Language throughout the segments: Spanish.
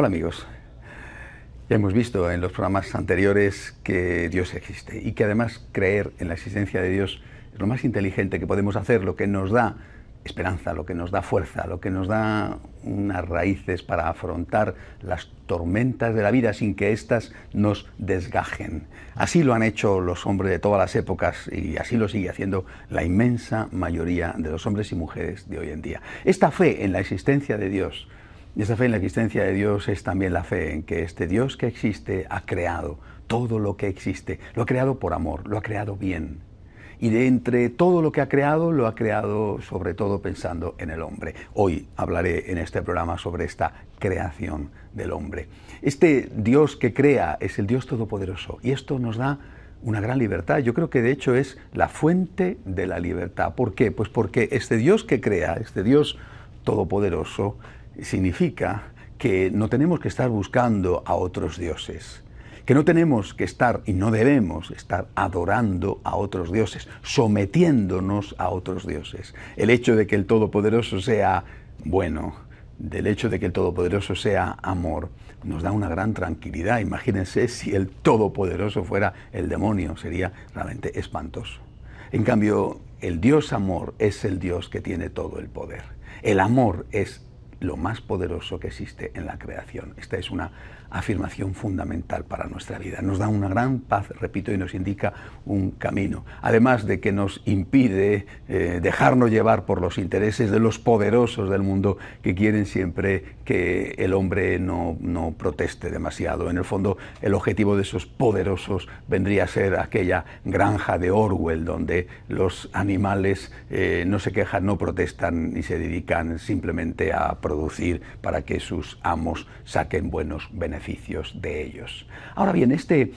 Hola amigos, ya hemos visto en los programas anteriores que Dios existe y que además creer en la existencia de Dios es lo más inteligente que podemos hacer, lo que nos da esperanza, lo que nos da fuerza, lo que nos da unas raíces para afrontar las tormentas de la vida sin que éstas nos desgajen. Así lo han hecho los hombres de todas las épocas y así lo sigue haciendo la inmensa mayoría de los hombres y mujeres de hoy en día. Esta fe en la existencia de Dios, y esa fe en la existencia de Dios es también la fe en que este Dios que existe ha creado todo lo que existe. Lo ha creado por amor, lo ha creado bien. Y de entre todo lo que ha creado, lo ha creado sobre todo pensando en el hombre. Hoy hablaré en este programa sobre esta creación del hombre. Este Dios que crea es el Dios Todopoderoso y esto nos da una gran libertad. Yo creo que de hecho es la fuente de la libertad. ¿Por qué? Pues porque este Dios que crea, este Dios Todopoderoso, significa que no tenemos que estar buscando a otros dioses, que no tenemos que estar y no debemos estar adorando a otros dioses, sometiéndonos a otros dioses. El hecho de que el Todopoderoso sea bueno, del hecho de que el Todopoderoso sea amor, nos da una gran tranquilidad. Imagínense si el Todopoderoso fuera el demonio, sería realmente espantoso. En cambio, el Dios amor es el Dios que tiene todo el poder. El amor es lo más poderoso que existe en la creación. Esta es una afirmación fundamental para nuestra vida. Nos da una gran paz, repito, y nos indica un camino. Además de que nos impide dejarnos llevar por los intereses de los poderosos del mundo que quieren siempre que el hombre no proteste demasiado. En el fondo, el objetivo de esos poderosos vendría a ser aquella granja de Orwell, donde los animales no se quejan, no protestan y se dedican simplemente a producir para que sus amos saquen buenos beneficios de ellos. Ahora bien, este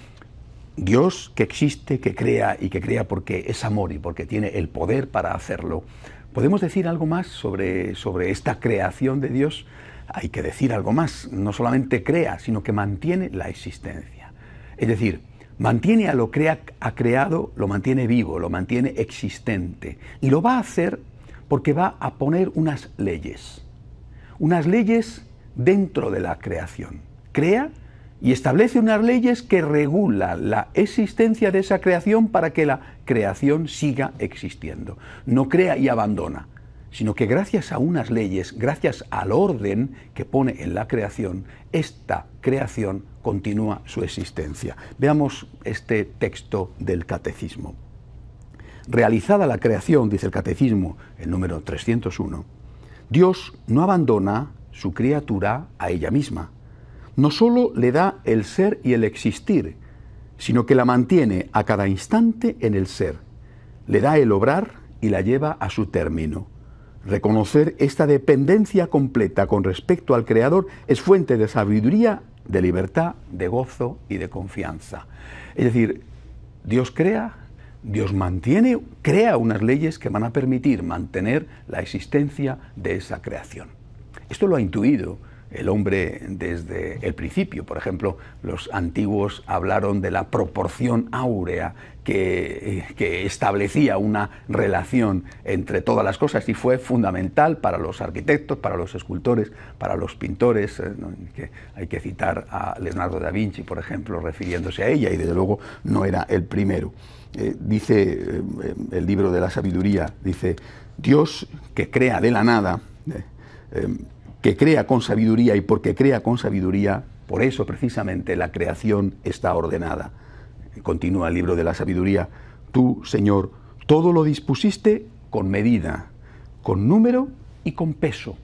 Dios que existe, que crea y que crea porque es amor y porque tiene el poder para hacerlo, ¿podemos decir algo más sobre esta creación de Dios? Hay que decir algo más, no solamente crea, sino que mantiene la existencia. Es decir, mantiene a lo que ha creado, lo mantiene vivo, lo mantiene existente. Y lo va a hacer porque va a poner unas leyes dentro de la creación. Crea y establece unas leyes que regulan la existencia de esa creación para que la creación siga existiendo. No crea y abandona, sino que gracias a unas leyes, gracias al orden que pone en la creación, esta creación continúa su existencia. Veamos este texto del Catecismo. Realizada la creación, dice el Catecismo, el número 301, Dios no abandona su criatura a ella misma. No solo le da el ser y el existir, sino que la mantiene a cada instante en el ser. Le da el obrar y la lleva a su término. Reconocer esta dependencia completa con respecto al Creador es fuente de sabiduría, de libertad, de gozo y de confianza. Es decir, Dios crea, Dios mantiene, crea unas leyes que van a permitir mantener la existencia de esa creación. Esto lo ha intuido el hombre desde el principio. Por ejemplo, los antiguos hablaron de la proporción áurea que establecía una relación entre todas las cosas y fue fundamental para los arquitectos, para los escultores, para los pintores. Que hay que citar a Leonardo da Vinci, por ejemplo, refiriéndose a ella, y desde luego no era el primero. Dice el libro de la sabiduría, dice, Dios que crea de la nada, que crea con sabiduría, y porque crea con sabiduría, por eso precisamente la creación está ordenada. Continúa el libro de la sabiduría, tú, Señor, todo lo dispusiste con medida, con número y con peso.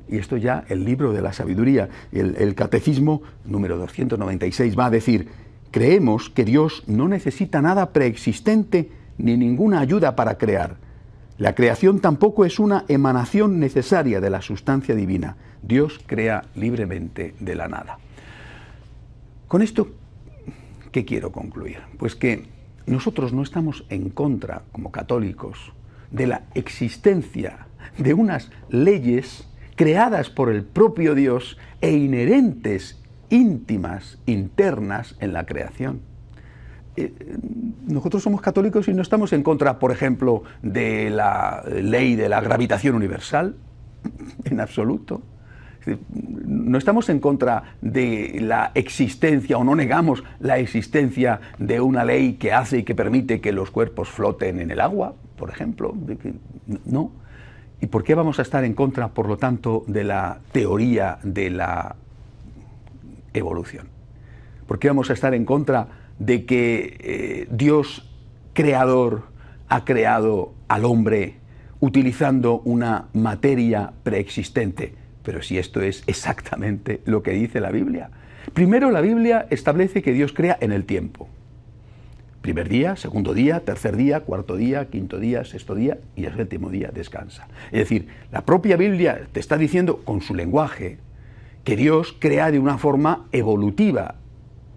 Y esto ya el libro de la sabiduría, el Catecismo número 296 va a decir, creemos que Dios no necesita nada preexistente ni ninguna ayuda para crear. La creación tampoco es una emanación necesaria de la sustancia divina. Dios crea libremente de la nada. Con esto, ¿qué quiero concluir? Pues que nosotros no estamos en contra, como católicos, de la existencia de unas leyes creadas por el propio Dios e inherentes, íntimas, internas en la creación. Nosotros somos católicos y no estamos en contra, por ejemplo, de la ley de la gravitación universal, en absoluto. No estamos en contra de la existencia, o no negamos la existencia de una ley que hace y que permite que los cuerpos floten en el agua, por ejemplo. No. ¿Y por qué vamos a estar en contra, por lo tanto, de la teoría de la evolución? ¿Por qué vamos a estar en contra de que Dios creador ha creado al hombre utilizando una materia preexistente? Pero si esto es exactamente lo que dice la Biblia. Primero, la Biblia establece que Dios crea en el tiempo. Primer día, segundo día, tercer día, cuarto día, quinto día, sexto día y el séptimo día descansa. Es decir, la propia Biblia te está diciendo con su lenguaje que Dios crea de una forma evolutiva,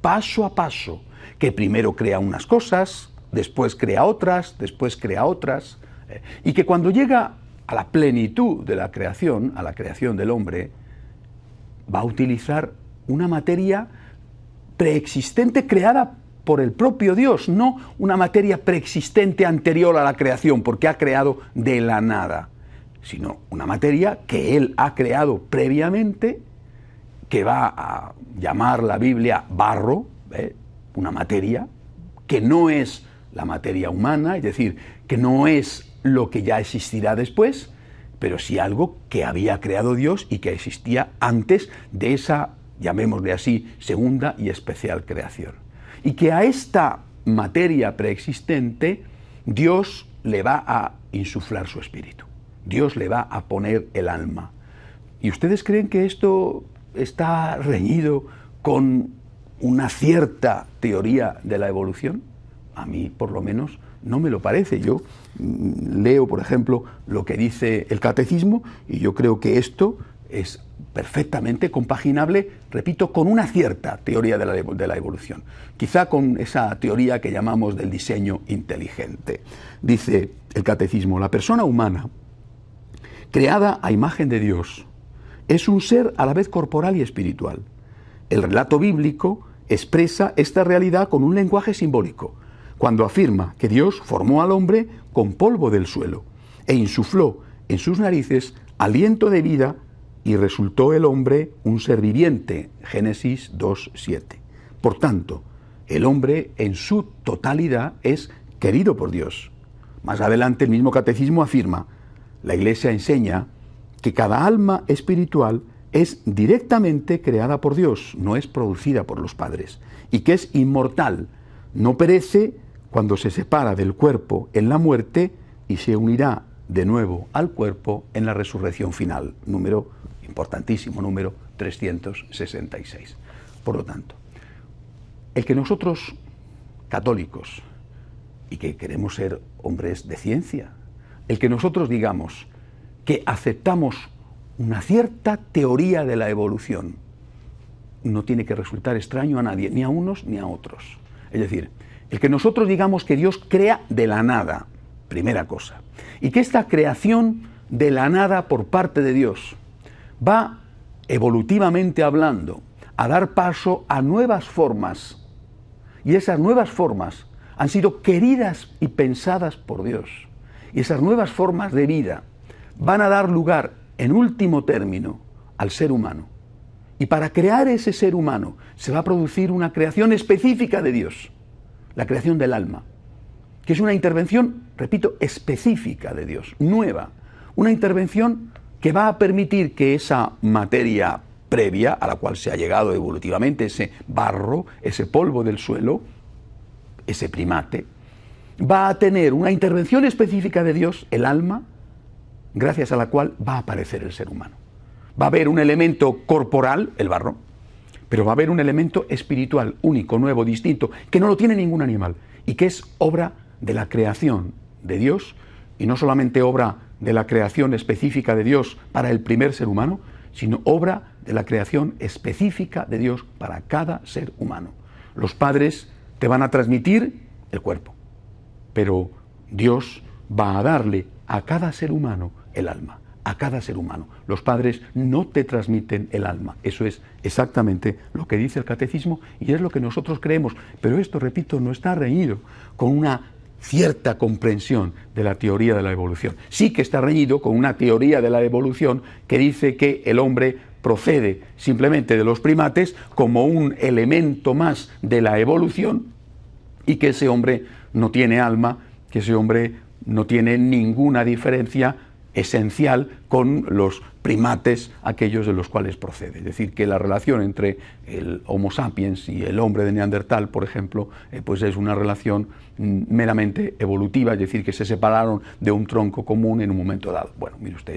paso a paso, que primero crea unas cosas, después crea otras, y que cuando llega a la plenitud de la creación, a la creación del hombre, va a utilizar una materia preexistente creada por el propio Dios, no una materia preexistente anterior a la creación, porque ha creado de la nada, sino una materia que Él ha creado previamente, que va a llamar la Biblia barro, una materia que no es la materia humana, es decir, que no es lo que ya existirá después, pero sí algo que había creado Dios y que existía antes de esa, llamémosle así, segunda y especial creación. Y que a esta materia preexistente Dios le va a insuflar su espíritu. Dios le va a poner el alma. ¿Y ustedes creen que esto está reñido con una cierta teoría de la evolución? A mí, por lo menos, no me lo parece. Yo leo, por ejemplo, lo que dice el Catecismo y yo creo que esto es perfectamente compaginable, repito, con una cierta teoría de la evolución. Quizá con esa teoría que llamamos del diseño inteligente. Dice el Catecismo, la persona humana, creada a imagen de Dios, es un ser a la vez corporal y espiritual. El relato bíblico expresa esta realidad con un lenguaje simbólico, cuando afirma que Dios formó al hombre con polvo del suelo e insufló en sus narices aliento de vida y resultó el hombre un ser viviente, Génesis 2:7. Por tanto, el hombre en su totalidad es querido por Dios. Más adelante el mismo Catecismo afirma, la Iglesia enseña que cada alma espiritual es directamente creada por Dios, no es producida por los padres, y que es inmortal, no perece cuando se separa del cuerpo en la muerte y se unirá de nuevo al cuerpo en la resurrección final, importantísimo número 366. Por lo tanto, el que nosotros, católicos, y que queremos ser hombres de ciencia, el que nosotros digamos que aceptamos una cierta teoría de la evolución, no tiene que resultar extraño a nadie, ni a unos ni a otros. Es decir, el que nosotros digamos que Dios crea de la nada, primera cosa, y que esta creación de la nada por parte de Dios va, evolutivamente hablando, a dar paso a nuevas formas, y esas nuevas formas han sido queridas y pensadas por Dios, y esas nuevas formas de vida van a dar lugar, en último término, al ser humano. Y para crear ese ser humano se va a producir una creación específica de Dios, la creación del alma, que es una intervención, repito, específica de Dios, nueva, una intervención que va a permitir que esa materia previa, a la cual se ha llegado evolutivamente, ese barro, ese polvo del suelo, ese primate, va a tener una intervención específica de Dios, el alma, gracias a la cual va a aparecer el ser humano. Va a haber un elemento corporal, el barro, pero va a haber un elemento espiritual, único, nuevo, distinto, que no lo tiene ningún animal, y que es obra de la creación de Dios, y no solamente obra de la creación específica de Dios para el primer ser humano, sino obra de la creación específica de Dios para cada ser humano. Los padres te van a transmitir el cuerpo, pero Dios va a darle a cada ser humano el alma, a cada ser humano. Los padres no te transmiten el alma. Eso es exactamente lo que dice el Catecismo y es lo que nosotros creemos. Pero esto, repito, no está reñido con una cierta comprensión de la teoría de la evolución. Sí que está reñido con una teoría de la evolución que dice que el hombre procede simplemente de los primates como un elemento más de la evolución y que ese hombre no tiene alma, que ese hombre no tiene ninguna diferencia esencial con los primates, aquellos de los cuales procede. Es decir, que la relación entre el Homo sapiens y el hombre de Neandertal, por ejemplo, pues es una relación meramente evolutiva, es decir, que se separaron de un tronco común en un momento dado. Bueno, mire usted,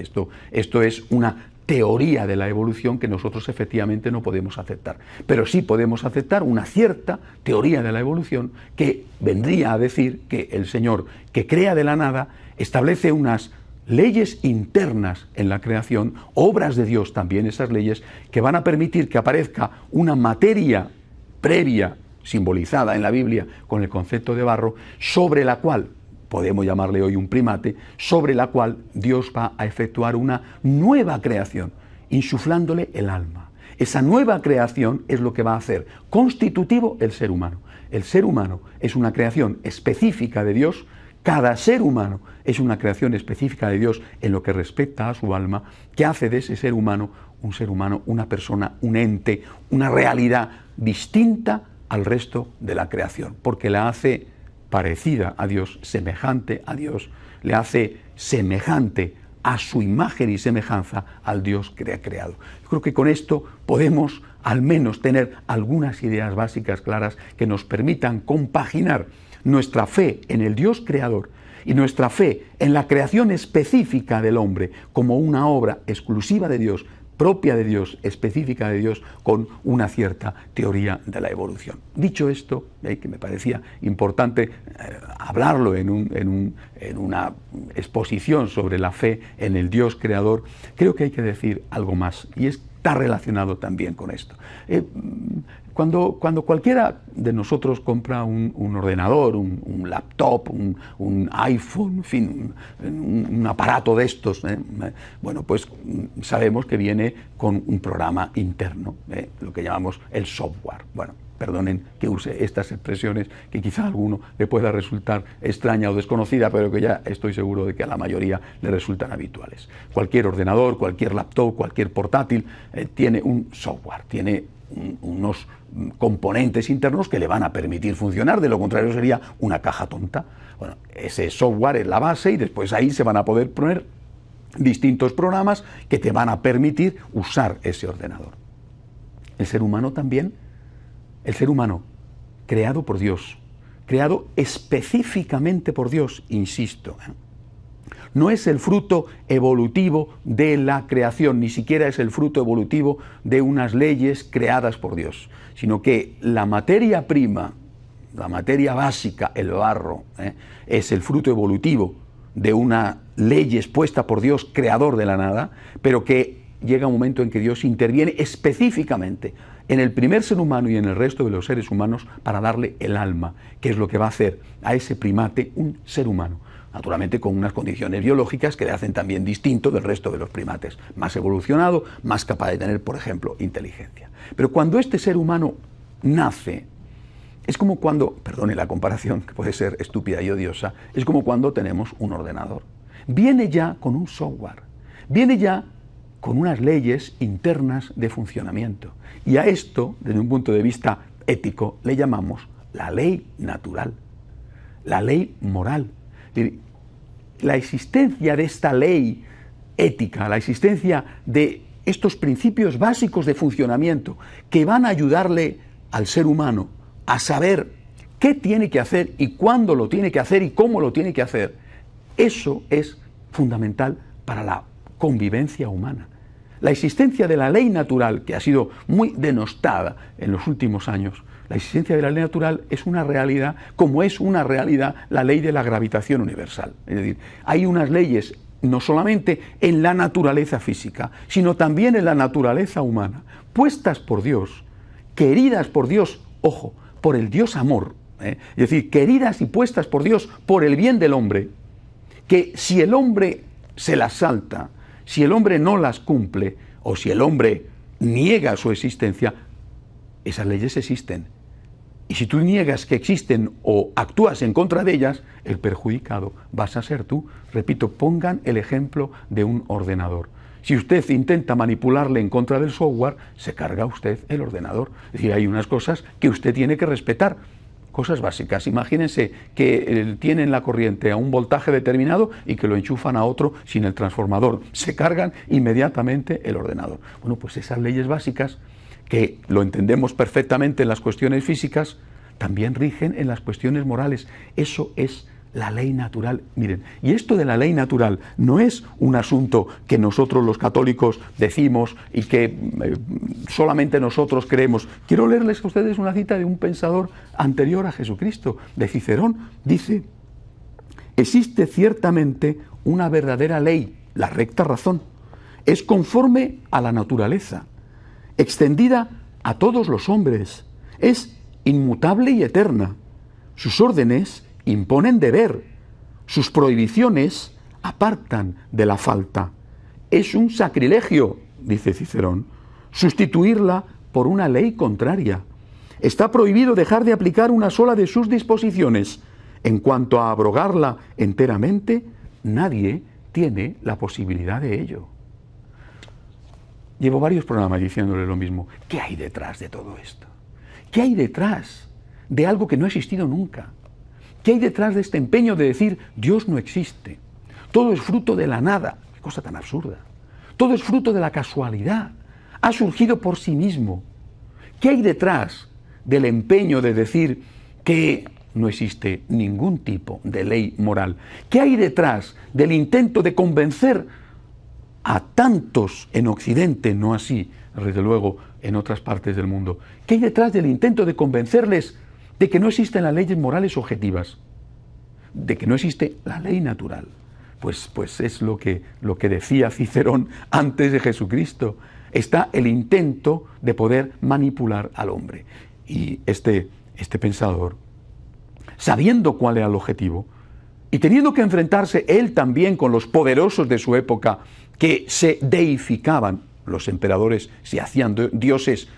esto es una teoría de la evolución que nosotros efectivamente no podemos aceptar. Pero sí podemos aceptar una cierta teoría de la evolución que vendría a decir que el Señor, que crea de la nada, establece unas leyes internas en la creación, obras de Dios también, esas leyes, que van a permitir que aparezca una materia previa, simbolizada en la Biblia con el concepto de barro, sobre la cual, podemos llamarle hoy un primate, sobre la cual Dios va a efectuar una nueva creación, insuflándole el alma. Esa nueva creación es lo que va a hacer constitutivo el ser humano. El ser humano es una creación específica de Dios. Cada ser humano es una creación específica de Dios en lo que respecta a su alma, que hace de ese ser humano, una persona, un ente, una realidad distinta al resto de la creación, porque la hace parecida a Dios, semejante a Dios, le hace semejante a su imagen y semejanza al Dios que le ha creado. Yo creo que con esto podemos al menos tener algunas ideas básicas claras que nos permitan compaginar nuestra fe en el Dios creador y nuestra fe en la creación específica del hombre como una obra exclusiva de Dios, propia de Dios, específica de Dios, con una cierta teoría de la evolución. Dicho esto, que me parecía importante hablarlo en una exposición sobre la fe en el Dios creador, creo que hay que decir algo más, y está relacionado también con esto. Cuando cualquiera de nosotros compra un ordenador, un laptop, un iPhone, en fin, un aparato de estos, bueno, pues sabemos que viene con un programa interno, lo que llamamos el software. Bueno, perdonen que use estas expresiones que quizá a alguno le pueda resultar extraña o desconocida, pero que ya estoy seguro de que a la mayoría le resultan habituales. Cualquier ordenador, cualquier laptop, cualquier portátil tiene un software, tiene unos componentes internos que le van a permitir funcionar, de lo contrario sería una caja tonta. Bueno, ese software es la base y después ahí se van a poder poner distintos programas que te van a permitir usar ese ordenador. El ser humano también, el ser humano creado por Dios, creado específicamente por Dios, insisto, no es el fruto evolutivo de la creación, ni siquiera es el fruto evolutivo de unas leyes creadas por Dios, sino que la materia prima, la materia básica, el barro, es el fruto evolutivo de una ley expuesta por Dios, creador de la nada, pero que llega un momento en que Dios interviene específicamente en el primer ser humano y en el resto de los seres humanos para darle el alma, que es lo que va a hacer a ese primate un ser humano. Naturalmente con unas condiciones biológicas que le hacen también distinto del resto de los primates, más evolucionado, más capaz de tener, por ejemplo, inteligencia. Pero cuando este ser humano nace, es como cuando, perdone la comparación, que puede ser estúpida y odiosa, es como cuando tenemos un ordenador. Viene ya con un software, viene ya con unas leyes internas de funcionamiento. Y a esto, desde un punto de vista ético, le llamamos la ley natural, la ley moral. La existencia de esta ley ética, la existencia de estos principios básicos de funcionamiento que van a ayudarle al ser humano a saber qué tiene que hacer y cuándo lo tiene que hacer y cómo lo tiene que hacer, eso es fundamental para la convivencia humana. La existencia de la ley natural, que ha sido muy denostada en los últimos años, la existencia de la ley natural es una realidad, como es una realidad la ley de la gravitación universal. Es decir, hay unas leyes no solamente en la naturaleza física, sino también en la naturaleza humana, puestas por Dios, queridas por Dios, ojo, por el Dios amor, es decir, queridas y puestas por Dios por el bien del hombre, que si el hombre se las salta, si el hombre no las cumple, o si el hombre niega su existencia, esas leyes existen. Y si tú niegas que existen o actúas en contra de ellas, el perjudicado vas a ser tú. Repito, pongan el ejemplo de un ordenador. Si usted intenta manipularle en contra del software, se carga usted el ordenador. Es decir, hay unas cosas que usted tiene que respetar. Cosas básicas. Imagínense que tienen la corriente a un voltaje determinado y que lo enchufan a otro sin el transformador. Se cargan inmediatamente el ordenador. Bueno, pues esas leyes básicas, que lo entendemos perfectamente en las cuestiones físicas, también rigen en las cuestiones morales. Eso es la ley natural. Miren, y esto de la ley natural no es un asunto que nosotros los católicos decimos y que solamente nosotros creemos. Quiero leerles a ustedes una cita de un pensador anterior a Jesucristo, de Cicerón. Dice: existe ciertamente una verdadera ley, la recta razón. Es conforme a la naturaleza, extendida a todos los hombres. Es inmutable y eterna. Sus órdenes imponen deber, sus prohibiciones apartan de la falta. Es un sacrilegio, dice Cicerón, sustituirla por una ley contraria. Está prohibido dejar de aplicar una sola de sus disposiciones. En cuanto a abrogarla enteramente, nadie tiene la posibilidad de ello. Llevo varios programas diciéndole lo mismo. ¿Qué hay detrás de todo esto? ¿Qué hay detrás de algo que no ha existido nunca? ¿Qué hay detrás de este empeño de decir Dios no existe? Todo es fruto de la nada. Qué cosa tan absurda. Todo es fruto de la casualidad. Ha surgido por sí mismo. ¿Qué hay detrás del empeño de decir que no existe ningún tipo de ley moral? ¿Qué hay detrás del intento de convencer a tantos en Occidente, no así, desde luego, en otras partes del mundo? ¿Qué hay detrás del intento de convencerles de que no existen las leyes morales objetivas? De que no existe la ley natural. Pues es lo que decía Cicerón antes de Jesucristo. Está el intento de poder manipular al hombre. Y este pensador, sabiendo cuál era el objetivo, y teniendo que enfrentarse él también con los poderosos de su época, que se deificaban, los emperadores se hacían dioses,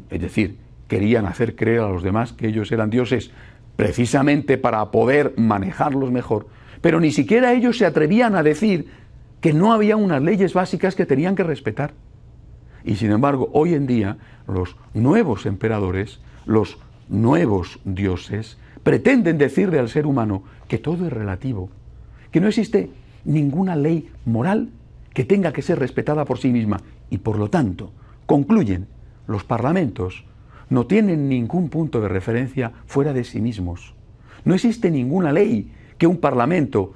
es decir, querían hacer creer a los demás que ellos eran dioses precisamente para poder manejarlos mejor, pero ni siquiera ellos se atrevían a decir que no había unas leyes básicas que tenían que respetar. Y sin embargo, hoy en día, los nuevos emperadores, los nuevos dioses, pretenden decirle al ser humano que todo es relativo, que no existe ninguna ley moral que tenga que ser respetada por sí misma. Y por lo tanto, concluyen, los parlamentos no tienen ningún punto de referencia fuera de sí mismos. No existe ninguna ley que un parlamento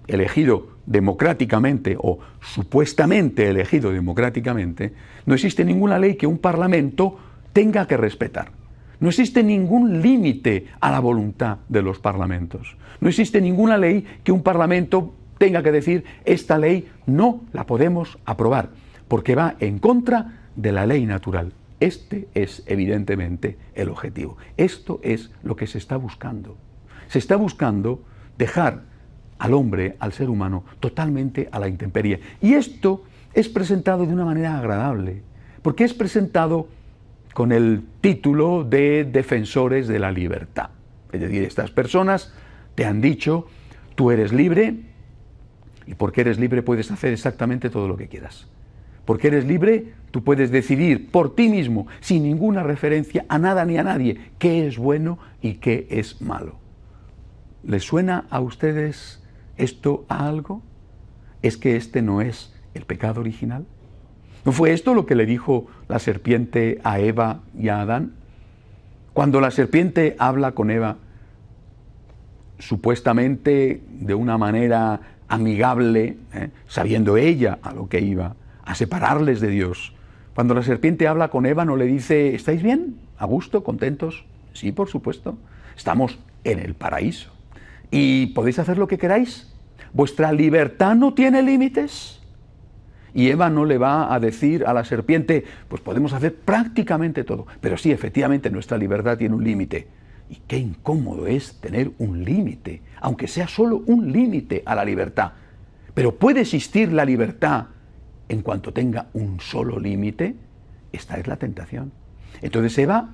elegido democráticamente o supuestamente elegido democráticamente, no existe ninguna ley que un parlamento tenga que respetar. No existe ningún límite a la voluntad de los parlamentos. No existe ninguna ley que un parlamento tenga que decir esta ley no la podemos aprobar porque va en contra de la ley natural. Este es evidentemente el objetivo. Esto es lo que se está buscando. Se está buscando dejar al hombre, al ser humano, totalmente a la intemperie. Y esto es presentado de una manera agradable, porque es presentado con el título de defensores de la libertad. Es decir, estas personas te han dicho, tú eres libre, y porque eres libre puedes hacer exactamente todo lo que quieras. Porque eres libre, tú puedes decidir por ti mismo, sin ninguna referencia a nada ni a nadie, qué es bueno y qué es malo. ¿Les suena a ustedes esto a algo? ¿Es que este no es el pecado original? ¿No fue esto lo que le dijo la serpiente a Eva y a Adán? Cuando la serpiente habla con Eva, supuestamente de una manera amigable, sabiendo ella a lo que iba, a separarles de Dios. Cuando la serpiente habla con Eva, no le dice, ¿estáis bien? ¿A gusto? ¿Contentos? Sí, por supuesto. Estamos en el paraíso. ¿Y podéis hacer lo que queráis? ¿Vuestra libertad no tiene límites? Y Eva no le va a decir a la serpiente, pues podemos hacer prácticamente todo. Pero sí, efectivamente, nuestra libertad tiene un límite. Y qué incómodo es tener un límite, aunque sea solo un límite a la libertad. Pero ¿puede existir la libertad en cuanto tenga un solo límite? Esta es la tentación. Entonces Eva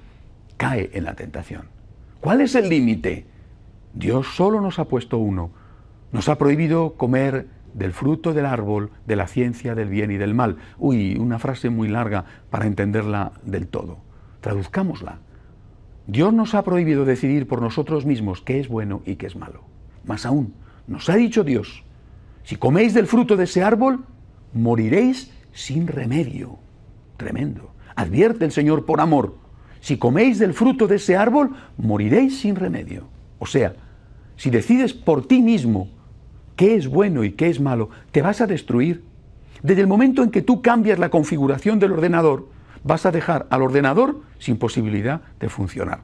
cae en la tentación. ¿Cuál es el límite? Dios solo nos ha puesto uno. Nos ha prohibido comer del fruto del árbol de la ciencia del bien y del mal. Uy, una frase muy larga para entenderla del todo. Traduzcámosla. Dios nos ha prohibido decidir por nosotros mismos qué es bueno y qué es malo. Más aún, nos ha dicho Dios, si coméis del fruto de ese árbol, moriréis sin remedio. Tremendo. Advierte el Señor por amor. Si coméis del fruto de ese árbol, moriréis sin remedio. O sea, si decides por ti mismo qué es bueno y qué es malo, te vas a destruir. Desde el momento en que tú cambias la configuración del ordenador, vas a dejar al ordenador sin posibilidad de funcionar.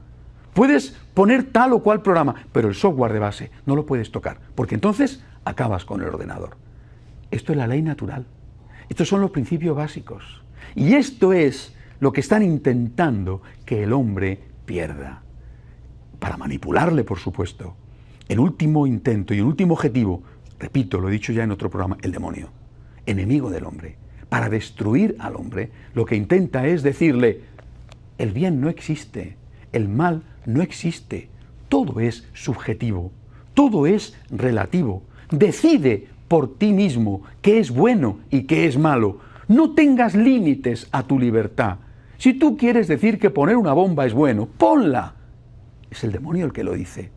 Puedes poner tal o cual programa, pero el software de base no lo puedes tocar, porque entonces acabas con el ordenador. Esto es la ley natural. Estos son los principios básicos. Y esto es lo que están intentando que el hombre pierda. Para manipularle, por supuesto. El último intento y el último objetivo, repito, lo he dicho ya en otro programa, el demonio, enemigo del hombre. Para destruir al hombre, lo que intenta es decirle, el bien no existe, el mal no existe, todo es subjetivo, todo es relativo. Decide por ti mismo qué es bueno y qué es malo. No tengas límites a tu libertad. Si tú quieres decir que poner una bomba es bueno, ponla. Es el demonio el que lo dice.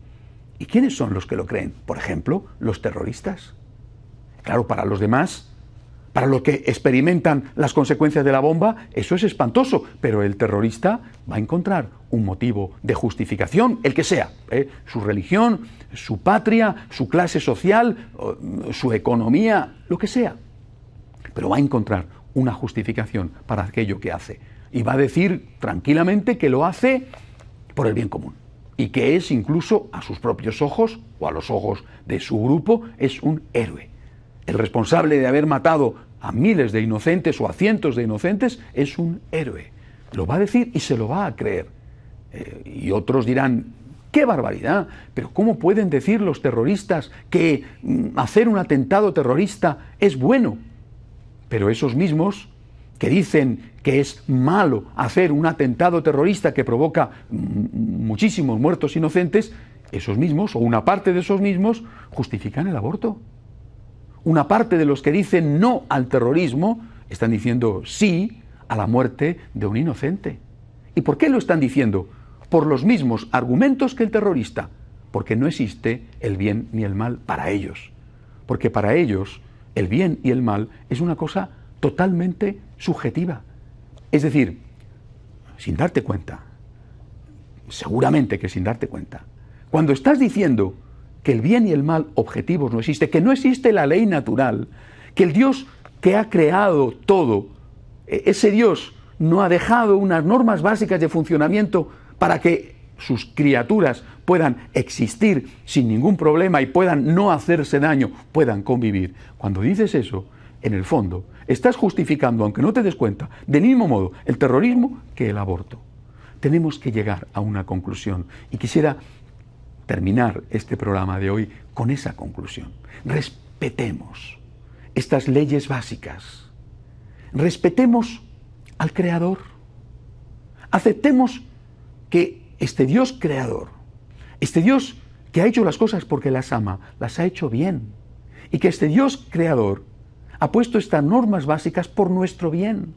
¿Y quiénes son los que lo creen? Por ejemplo, los terroristas. Claro, para los demás, para los que experimentan las consecuencias de la bomba, eso es espantoso, pero el terrorista va a encontrar un motivo de justificación, el que sea, su religión, su patria, su clase social, su economía, lo que sea. Pero va a encontrar una justificación para aquello que hace. Y va a decir tranquilamente que lo hace por el bien común. Y que es incluso a sus propios ojos, o a los ojos de su grupo, es un héroe. El responsable de haber matado a miles de inocentes o a cientos de inocentes es un héroe. Lo va a decir y se lo va a creer. Y otros dirán, ¡qué barbaridad! Pero ¿cómo pueden decir los terroristas que hacer un atentado terrorista es bueno? Pero esos mismos que dicen que es malo hacer un atentado terrorista que provoca muchísimos muertos inocentes, esos mismos, o una parte de esos mismos, justifican el aborto. Una parte de los que dicen no al terrorismo están diciendo sí a la muerte de un inocente. ¿Y por qué lo están diciendo? Por los mismos argumentos que el terrorista, porque no existe el bien ni el mal para ellos. Porque para ellos el bien y el mal es una cosa totalmente subjetiva. Es decir, sin darte cuenta, seguramente que sin darte cuenta, cuando estás diciendo que el bien y el mal objetivos no existe, que no existe la ley natural, que el Dios que ha creado todo, ese Dios no ha dejado unas normas básicas de funcionamiento para que sus criaturas puedan existir sin ningún problema y puedan no hacerse daño, puedan convivir. Cuando dices eso, en el fondo, estás justificando, aunque no te des cuenta, del mismo modo el terrorismo que el aborto. Tenemos que llegar a una conclusión y quisiera terminar este programa de hoy con esa conclusión. Respetemos estas leyes básicas. Respetemos al Creador. Aceptemos que este Dios creador, este Dios que ha hecho las cosas porque las ama, las ha hecho bien. Y que este Dios creador ha puesto estas normas básicas por nuestro bien.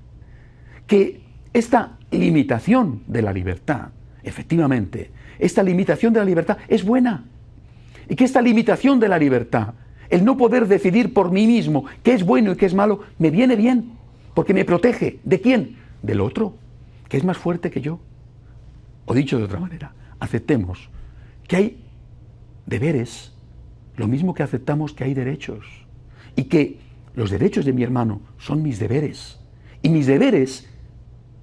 Que esta limitación de la libertad, efectivamente, esta limitación de la libertad es buena. Y que esta limitación de la libertad, el no poder decidir por mí mismo qué es bueno y qué es malo, me viene bien. Porque me protege. ¿De quién? Del otro, que es más fuerte que yo. O dicho de otra manera, aceptemos que hay deberes, lo mismo que aceptamos que hay derechos. Y que los derechos de mi hermano son mis deberes. Y mis deberes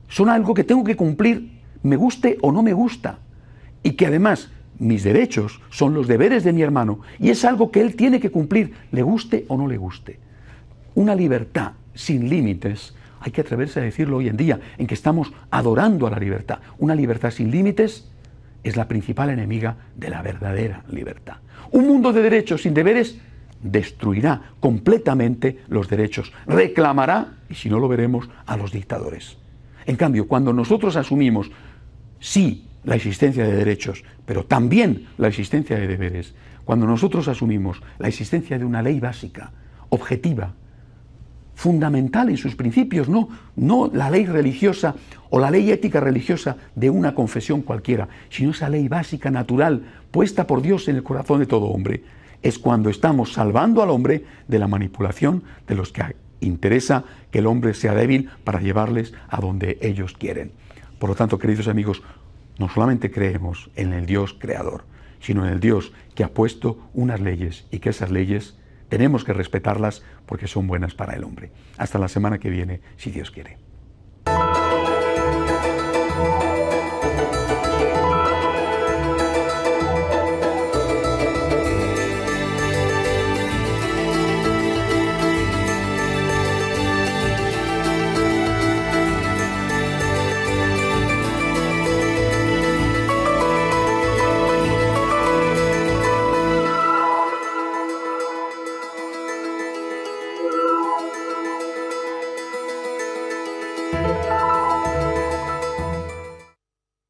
son algo que tengo que cumplir, me guste o no me gusta. Y que además mis derechos son los deberes de mi hermano. Y es algo que él tiene que cumplir, le guste o no le guste. Una libertad sin límites, hay que atreverse a decirlo hoy en día, en que estamos adorando a la libertad. Una libertad sin límites es la principal enemiga de la verdadera libertad. Un mundo de derechos sin deberes destruirá completamente los derechos, reclamará, y si no lo veremos, a los dictadores. En cambio, cuando nosotros asumimos, sí, la existencia de derechos, pero también la existencia de deberes, cuando nosotros asumimos la existencia de una ley básica, objetiva, fundamental en sus principios, no la ley religiosa o la ley ética religiosa de una confesión cualquiera, sino esa ley básica, natural, puesta por Dios en el corazón de todo hombre. Es cuando estamos salvando al hombre de la manipulación de los que interesa que el hombre sea débil para llevarles a donde ellos quieren. Por lo tanto, queridos amigos, no solamente creemos en el Dios creador, sino en el Dios que ha puesto unas leyes y que esas leyes tenemos que respetarlas porque son buenas para el hombre. Hasta la semana que viene, si Dios quiere.